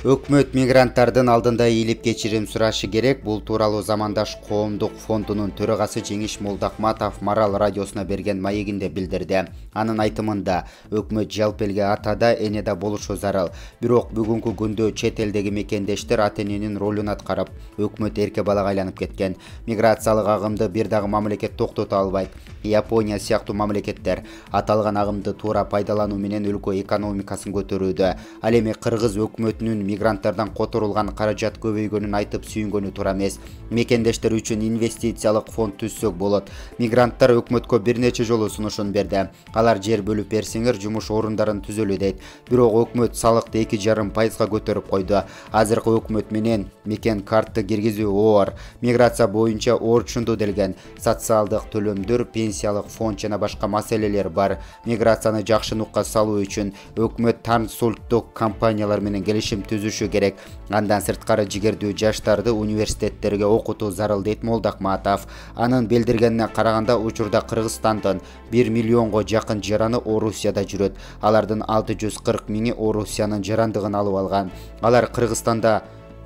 Өкмөт мигранттардын алдында ийилип кечирим сурашы керек. Бул тууралуу Замандаш коомдук фондунун төрагасы Жеңиш Молдахматов Марал радиосуна берген маегинде билдирди. Анын айтымында, өкмөт жалпы элге атада, энеде болушу зарыл. Бирок бүгүнкү күндө чет элдеги мекендештер ата-эненин ролун аткарып, өкмөт эрке балага айланып кеткен. Миграциялык агымды бир дагы мамлекет токтото албайт. Япония сыяктуу мамлекеттер аталган агымды туура пайдалануу менен өлкө экономикасын көтөрүүдө. Ал эми Кыргыз өкмөтүнүн мигранттардан которулган каражат көбөйгөнүн айтып сүйүнгөнү туура эмес. Мекендештер үчүн инвестициялык фонд түзсөк болот. Мигранттар өкмөткө бир нече жолу сунушун берди. Алар жер бөлүп берсеңер, жумуш орундарын түзөлү дейт. Бирок өкмөт салыкты 2,5% көтөрүп койду. Азыркы өкмөт менен мекен картты киргизүү оор. Миграция боюнча орчунду делген. Социалдык төлөмдөр, пенсиялык фонд жана башка маселелер бар. Миграцияны жакшы нукка салуу үчүн өкмөт трансулттук компаниялар менен келишим түзүшү керек. Андан сырткары жигердүү жаштарды университеттерге окутуу зарыл дейт Молдахматов. Анын билдиргенине караганда, учурда Кыргызстандын 1 миллионго жакын жараны Орусияда жүрөт. Алардын 640 миңи Орусиянын жарандыгын алып алган. Алар Кыргызстанда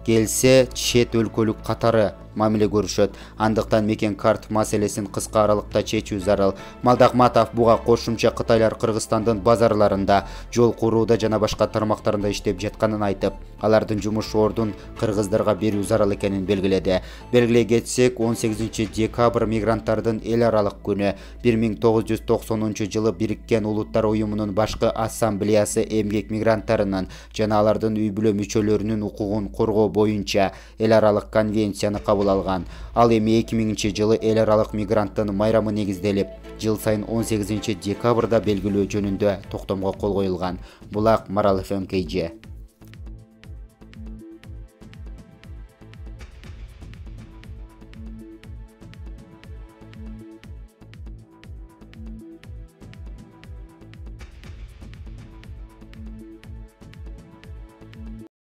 келсе, чет өлкөлүк катары мамиле көрүшөт. Андыктан мекен карт маселесин кыска аралыкта чечүү зарыл. Молдахматов буга кошумча Кытайлар Кыргызстандын базарларында, жол курууда жана башка тармактарында иштеп жатканын айтып, алардын жумуш ордун кыргыздарга берүү зарыл экенин белгиледи. Белгилей кетсек, 18 декабрь мигранттардын эл аралык күнү. 1990-жылы Бириккен Улуттар уюмунун башкы ассамблеясы эмгек мигранттарынын жана алардын үй бүлө мүчөлөрүнүн укугун коргоо боюнча эл аралык конвенцияны кабыл алган. Ал эми 2000-жылы эл аралык мигранттын майрамы негизделип, жыл сайын 18 декабрда белгилөө жөнүндө токтомго кол коюлган. Булак Марал ФМ КЖ.